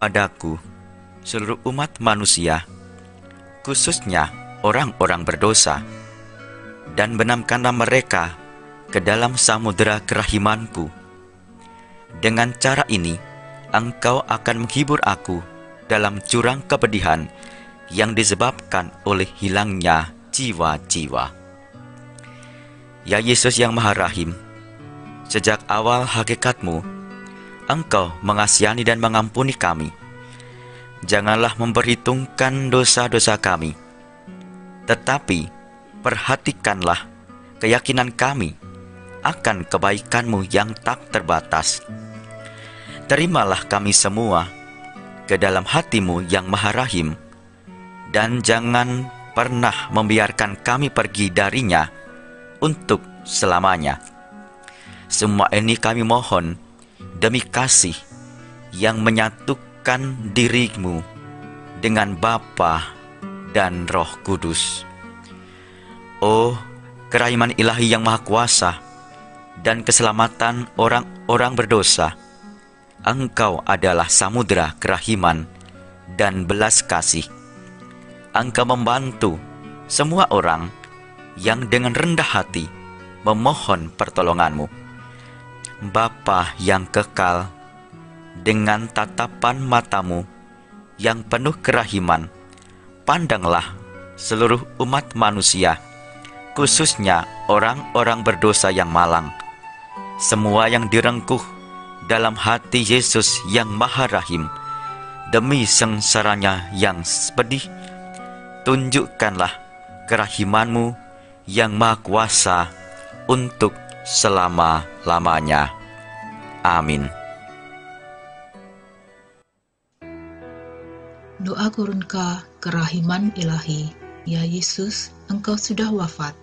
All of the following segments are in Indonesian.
kepadaku seluruh umat manusia, khususnya orang-orang berdosa, dan benamkanlah mereka ke dalam samudera kerahimanku. Dengan cara ini, Engkau akan menghibur aku dalam jurang kepedihan yang disebabkan oleh hilangnya jiwa-jiwa. Ya Yesus yang Maha Rahim, sejak awal hakikatmu, Engkau mengasihani dan mengampuni kami. Janganlah memperhitungkan dosa-dosa kami, tetapi perhatikanlah keyakinan kami akan kebaikan-Mu yang tak terbatas. Terimalah kami semua ke dalam hati-Mu yang Maha Rahim, dan jangan pernah membiarkan kami pergi darinya untuk selamanya. Semua ini kami mohon demi kasih yang menyatukan diri-Mu dengan Bapa dan Roh Kudus. Oh, kerahiman ilahi yang maha kuasa dan keselamatan orang-orang berdosa, Engkau adalah samudera kerahiman dan belas kasih. Engkau membantu semua orang yang dengan rendah hati memohon pertolongan-Mu. Bapa yang kekal, dengan tatapan mata-Mu yang penuh kerahiman, pandanglah seluruh umat manusia, khususnya orang-orang berdosa yang malang, semua yang direngkuh dalam hati Yesus yang Maha Rahim. Demi sengsaranya yang pedih, tunjukkanlah kerahiman-Mu yang Maha Kuasa untuk selama-lamanya. Amin. Doa Kurunka Kerahiman Ilahi. Ya Yesus, Engkau sudah wafat,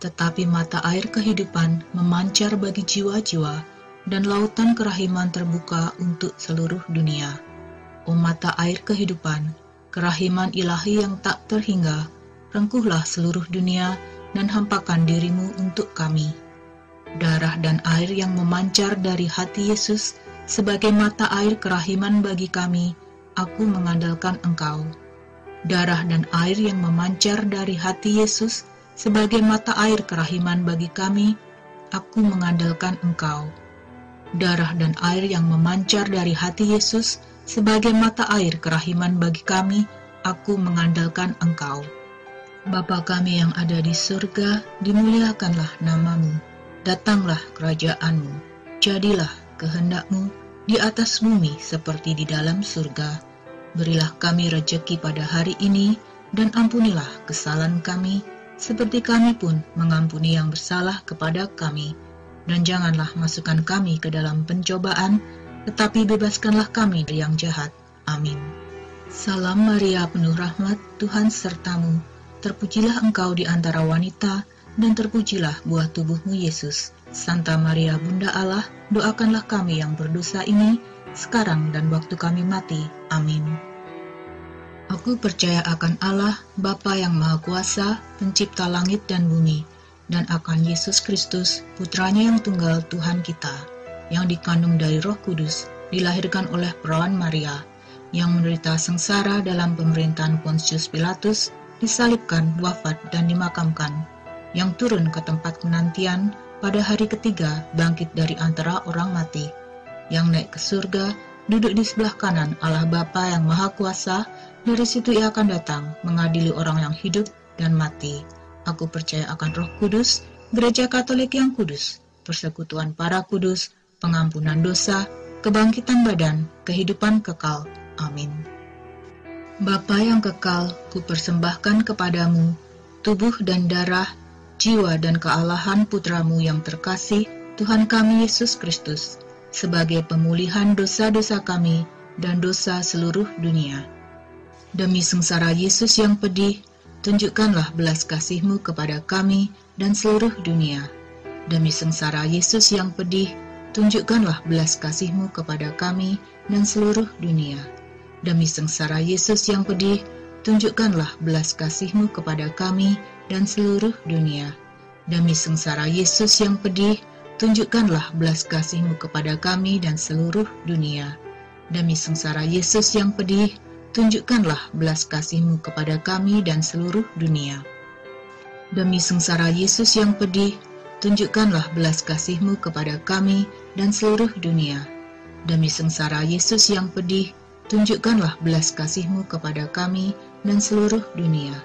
tetapi mata air kehidupan memancar bagi jiwa-jiwa, dan lautan kerahiman terbuka untuk seluruh dunia. O mata air kehidupan, kerahiman ilahi yang tak terhingga, rengkuhlah seluruh dunia dan hampakan diri-Mu untuk kami. Darah dan air yang memancar dari hati Yesus sebagai mata air kerahiman bagi kami, aku mengandalkan Engkau. Darah dan air yang memancar dari hati Yesus sebagai mata air kerahiman bagi kami, aku mengandalkan Engkau. Darah dan air yang memancar dari hati Yesus sebagai mata air kerahiman bagi kami, aku mengandalkan Engkau. Bapa kami yang ada di surga, dimuliakanlah nama-Mu. Datanglah kerajaan-Mu. Jadilah kehendak-Mu di atas bumi seperti di dalam surga. Berilah kami rejeki pada hari ini, dan ampunilah kesalahan kami, seperti kami pun mengampuni yang bersalah kepada kami. Dan janganlah masukkan kami ke dalam pencobaan, tetapi bebaskanlah kami dari yang jahat. Amin. Salam Maria, penuh rahmat, Tuhan sertamu. Terpujilah engkau di antara wanita, dan terpujilah buah tubuhmu Yesus. Santa Maria Bunda Allah, doakanlah kami yang berdosa ini, sekarang dan waktu kami mati. Amin. Aku percaya akan Allah, Bapa yang Maha Kuasa, pencipta langit dan bumi, dan akan Yesus Kristus, putranya yang tunggal Tuhan kita, yang dikandung dari Roh Kudus, dilahirkan oleh perawan Maria, yang menderita sengsara dalam pemerintahan Pontius Pilatus, disalibkan, wafat, dan dimakamkan, yang turun ke tempat penantian, pada hari ketiga bangkit dari antara orang mati, yang naik ke surga, duduk di sebelah kanan Allah Bapa yang Maha Kuasa. Dari situ Ia akan datang mengadili orang yang hidup dan mati. Aku percaya akan Roh Kudus, Gereja Katolik yang kudus, persekutuan para kudus, pengampunan dosa, kebangkitan badan, kehidupan kekal. Amin. Bapa yang kekal, kupersembahkan kepadamu tubuh dan darah, jiwa dan kealahan Putramu yang terkasih, Tuhan kami Yesus Kristus, sebagai pemulihan dosa-dosa kami dan dosa seluruh dunia. Demi sengsara Yesus yang pedih, tunjukkanlah belas kasih-Mu kepada kami dan seluruh dunia. Demi sengsara Yesus yang pedih, tunjukkanlah belas kasih-Mu kepada kami dan seluruh dunia. Demi sengsara Yesus yang pedih, tunjukkanlah belas kasih-Mu kepada kami dan seluruh dunia. Demi sengsara Yesus yang pedih, tunjukkanlah belas kasih-Mu kepada kami dan seluruh dunia. Demi sengsara Yesus yang pedih, tunjukkanlah belas kasih-Mu kepada kami dan seluruh dunia. Demi sengsara Yesus yang pedih, tunjukkanlah belas kasih-Mu kepada kami dan seluruh dunia. Demi sengsara Yesus yang pedih, tunjukkanlah belas kasih-Mu kepada kami dan seluruh dunia.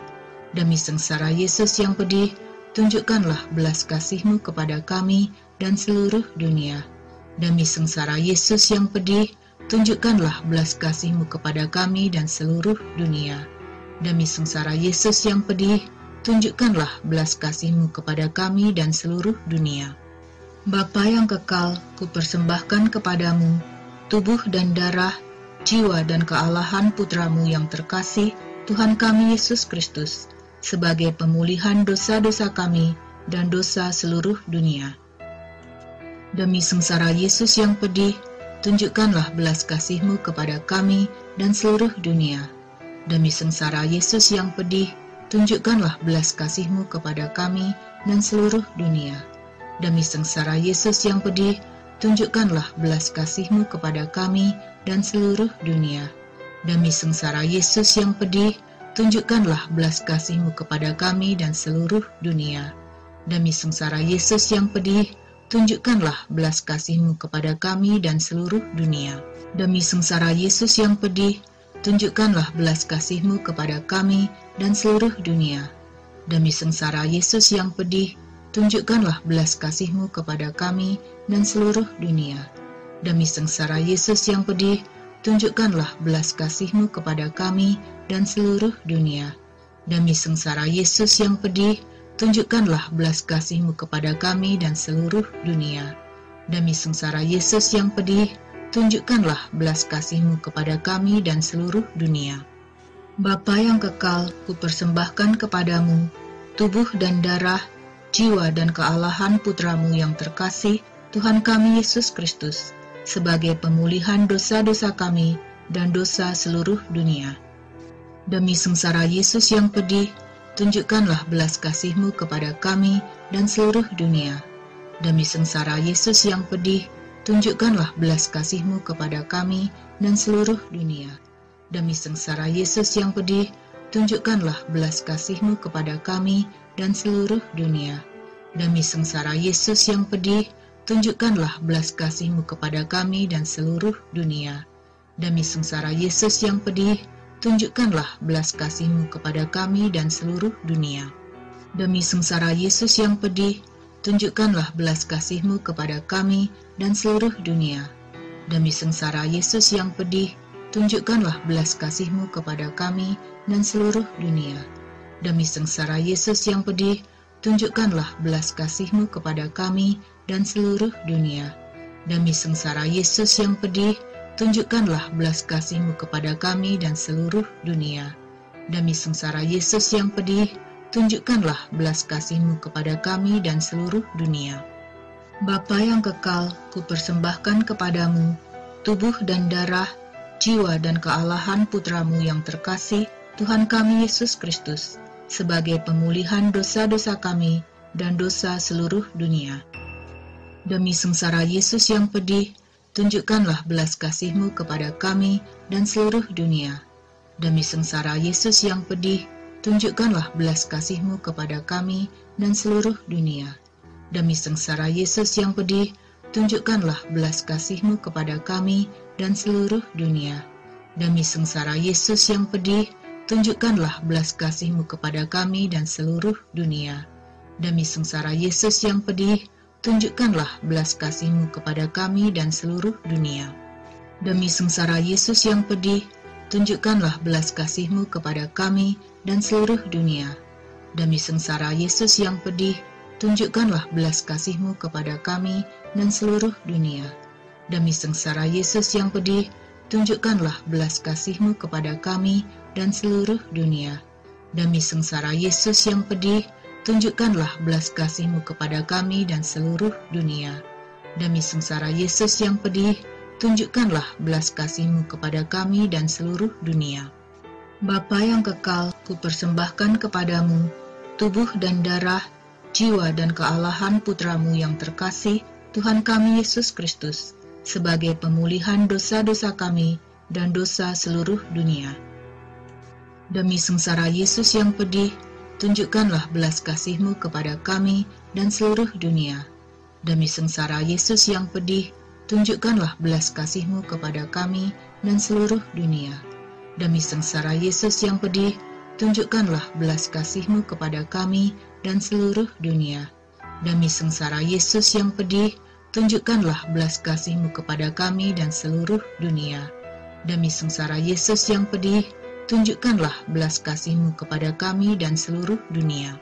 Demi sengsara Yesus yang pedih, tunjukkanlah belas kasih-Mu kepada kami dan seluruh dunia. Demi sengsara Yesus yang pedih, tunjukkanlah belas kasih-Mu kepada kami dan seluruh dunia. Demi sengsara Yesus yang pedih, tunjukkanlah belas kasih-Mu kepada kami dan seluruh dunia. Bapa yang kekal, kupersembahkan kepadamu tubuh dan darah, jiwa dan kealahan Putra-Mu yang terkasih, Tuhan kami Yesus Kristus, sebagai pemulihan dosa-dosa kami dan dosa seluruh dunia. Demi sengsara Yesus yang pedih, tunjukkanlah belas kasih-Mu kepada kami dan seluruh dunia. Demi sengsara Yesus yang pedih, tunjukkanlah belas kasih-Mu kepada kami dan seluruh dunia. Demi sengsara Yesus yang pedih, tunjukkanlah belas kasih-Mu kepada kami dan seluruh dunia. Demi sengsara Yesus yang pedih, tunjukkanlah belas kasih-Mu kepada kami dan seluruh dunia. Demi sengsara Yesus yang pedih, tunjukkanlah belas kasih-Mu kepada kami dan seluruh dunia. Demi sengsara Yesus yang pedih, tunjukkanlah belas kasih-Mu kepada kami dan seluruh dunia. Demi sengsara Yesus yang pedih, tunjukkanlah belas kasih-Mu kepada kami dan seluruh dunia. Demi sengsara Yesus yang pedih, tunjukkanlah belas kasih-Mu kepada kami dan seluruh dunia. Demi sengsara Yesus yang pedih, tunjukkanlah belas kasih-Mu kepada kami dan seluruh dunia. Demi sengsara Yesus yang pedih, tunjukkanlah belas kasih-Mu kepada kami dan seluruh dunia. Bapa yang kekal, kupersembahkan kepadamu tubuh dan darah, jiwa dan kealahan Putra-Mu yang terkasih, Tuhan kami Yesus Kristus, sebagai pemulihan dosa-dosa kami dan dosa seluruh dunia. Demi sengsara Yesus yang pedih, tunjukkanlah belas kasih-Mu kepada kami dan seluruh dunia. Demi sengsara Yesus yang pedih, tunjukkanlah belas kasih-Mu kepada kami dan seluruh dunia. Demi sengsara Yesus yang pedih, tunjukkanlah belas kasih-Mu kepada kami dan seluruh dunia. Demi sengsara Yesus yang pedih, tunjukkanlah belas kasih-Mu kepada kami dan seluruh dunia. Demi sengsara Yesus yang pedih, tunjukkanlah belas kasih-Mu kepada kami dan seluruh dunia. Demi sengsara Yesus yang pedih, tunjukkanlah belas kasih-Mu kepada kami dan seluruh dunia. Demi sengsara Yesus yang pedih, tunjukkanlah belas kasih-Mu kepada kami dan seluruh dunia. Demi sengsara Yesus yang pedih, tunjukkanlah belas kasih-Mu kepada kami dan seluruh dunia. Demi sengsara Yesus yang pedih, tunjukkanlah belas kasih-Mu kepada kami dan seluruh dunia. Demi sengsara Yesus yang pedih, tunjukkanlah belas kasih-Mu kepada kami dan seluruh dunia. Bapa yang kekal, kupersembahkan kepadamu tubuh dan darah, jiwa dan kealahan Putra-Mu yang terkasih, Tuhan kami Yesus Kristus, sebagai pemulihan dosa-dosa kami dan dosa seluruh dunia. Demi sengsara Yesus yang pedih, tunjukkanlah belas kasih-Mu kepada kami dan seluruh dunia. Demi sengsara Yesus yang pedih, tunjukkanlah belas kasih-Mu kepada kami dan seluruh dunia. Demi sengsara Yesus yang pedih, tunjukkanlah belas kasih-Mu kepada kami dan seluruh dunia. Demi sengsara Yesus yang pedih, tunjukkanlah belas kasih-Mu kepada kami dan seluruh dunia. Demi sengsara Yesus yang pedih, tunjukkanlah belas kasih-Mu kepada kami dan seluruh dunia. Demi sengsara Yesus yang pedih, tunjukkanlah belas kasih-Mu kepada kami dan seluruh dunia. Demi sengsara Yesus yang pedih, tunjukkanlah belas kasih-Mu kepada kami dan seluruh dunia. Demi sengsara Yesus yang pedih, tunjukkanlah belas kasih-Mu kepada kami dan seluruh dunia. Demi sengsara Yesus yang pedih, tunjukkanlah belas kasih-Mu kepada kami dan seluruh dunia. Demi sengsara Yesus yang pedih, tunjukkanlah belas kasih-Mu kepada kami dan seluruh dunia. Bapa yang kekal, kupersembahkan kepadamu tubuh dan darah, jiwa dan kealahan Putra-Mu yang terkasih, Tuhan kami Yesus Kristus, sebagai pemulihan dosa-dosa kami dan dosa seluruh dunia. Demi sengsara Yesus yang pedih, tunjukkanlah belas kasih-Mu kepada kami dan seluruh dunia. Demi sengsara Yesus yang pedih, tunjukkanlah belas kasih-Mu kepada kami dan seluruh dunia. Demi sengsara Yesus yang pedih, tunjukkanlah belas kasih-Mu kepada kami dan seluruh dunia. Demi sengsara Yesus yang pedih, tunjukkanlah belas kasih-Mu kepada kami dan seluruh dunia. Demi sengsara Yesus yang pedih, tunjukkanlah belas kasih-Mu kepada kami dan seluruh dunia.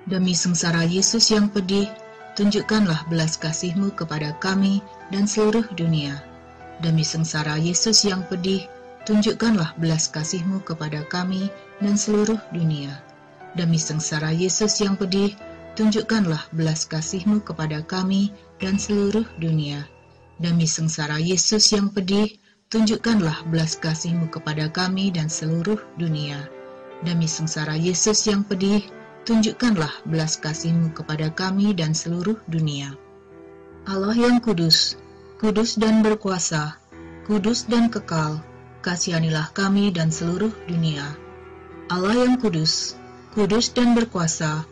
Demi sengsara Yesus yang pedih, tunjukkanlah belas kasih-Mu kepada kami dan seluruh dunia. Demi sengsara Yesus yang pedih, tunjukkanlah belas kasih-Mu kepada kami dan seluruh dunia. Demi sengsara Yesus yang pedih, tunjukkanlah belas kasih-Mu kepada kami dan seluruh dunia. Demi sengsara Yesus yang pedih, tunjukkanlah belas kasih-Mu kepada kami dan seluruh dunia. Demi sengsara Yesus yang pedih, tunjukkanlah belas kasih-Mu kepada kami dan seluruh dunia. Allah yang kudus, kudus dan berkuasa, kudus dan kekal, kasihanilah kami dan seluruh dunia. Allah yang kudus, kudus dan berkuasa,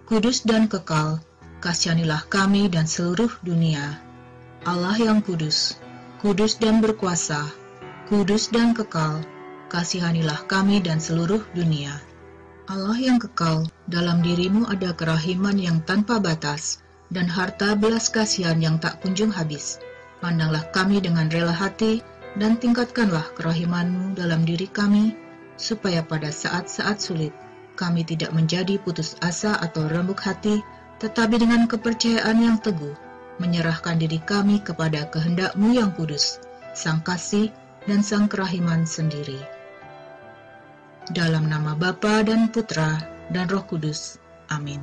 kudus dan kekal, kasihanilah kami dan seluruh dunia. Allah yang kudus, kudus dan berkuasa, kudus dan kekal, kasihanilah kami dan seluruh dunia. Allah yang kekal, dalam diri-Mu ada kerahiman yang tanpa batas, dan harta belas kasihan yang tak kunjung habis. Pandanglah kami dengan rela hati, dan tingkatkanlah kerahiman-Mu dalam diri kami, supaya pada saat-saat sulit, kami tidak menjadi putus asa atau rembuk hati, tetapi dengan kepercayaan yang teguh, menyerahkan diri kami kepada kehendak-Mu yang kudus, Sang Kasih dan Sang Kerahiman sendiri. Dalam nama Bapa dan Putra dan Roh Kudus. Amin.